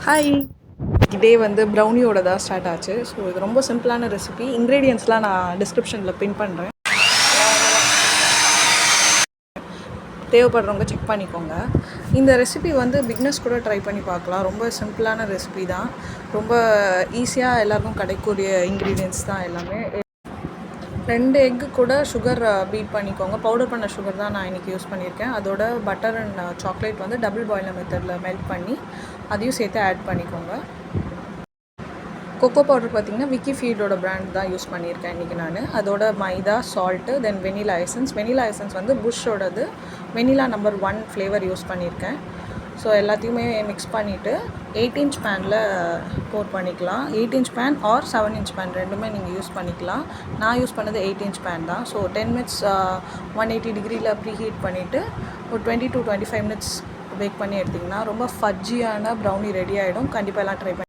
Hi. டே வந்து ப்ரௌனியோட தான் start ஆச்சு. ஸோ இது ரொம்ப சிம்பிளான ரெசிபி. இன்க்ரீடியன்ட்ஸ்லாம் நான் டிஸ்கிரிப்ஷனில் பின் பண்ணுறேன். தேவைப்படுறவங்க செக் பண்ணிக்கோங்க. இந்த ரெசிபி வந்து பிக்னஸ் கூட ட்ரை பண்ணி பார்க்கலாம். ரொம்ப சிம்பிளான ரெசிபி தான். ரொம்ப ஈஸியாக எல்லாருக்கும் கிடைக்கக்கூடிய இன்க்ரீடியன்ட்ஸ் தான் எல்லாமே. 2 எக்கு கூட சுகர் பீட் பண்ணிக்கோங்க. பவுடர் பண்ண சுகர் தான் நான் இன்றைக்கி யூஸ் பண்ணியிருக்கேன். அதோட பட்டர் அண்ட் சாக்லேட் வந்து டபுள் பாயிலர் மெத்தடில் மெல்ட் பண்ணி அதையும் சேர்த்து ஆட் பண்ணிக்கோங்க. கொக்கோ பவுடர் பார்த்திங்கன்னா விக்கி ஃபீடோட பிராண்ட் தான் யூஸ் பண்ணியிருக்கேன் இன்றைக்கி நான். அதோட மைதா, சால்ட்டு, தென் வெனிலா எசன்ஸ். வெனிலா எசன்ஸ் வந்து புஷ்ஷோடது வெனிலா நம்பர் 1 ஃப்ளேவர் யூஸ் பண்ணியிருக்கேன். ஸோ எல்லாத்தையுமே மிக்ஸ் பண்ணிவிட்டு 8 இன்ச் பேனில் போர் பண்ணிக்கலாம். 8 inch pan R 7 inch pan ரெண்டுமே நீங்கள் யூஸ் பண்ணிக்கலாம். நான் யூஸ் பண்ணது 8 இன்ச் பேன் தான். ஸோ 10 மினிட்ஸ் 180 டிகிரியில் ப்ரீ ஹீட் பண்ணிவிட்டு ஒரு 20 to 25 மினிட்ஸ் பேக் பண்ணி எடுத்திங்கன்னா ரொம்ப ஃபஜ்ஜியான ப்ரௌனி ரெடி ஆகிடும். கண்டிப்பாக எல்லாம் ட்ரை பண்ணி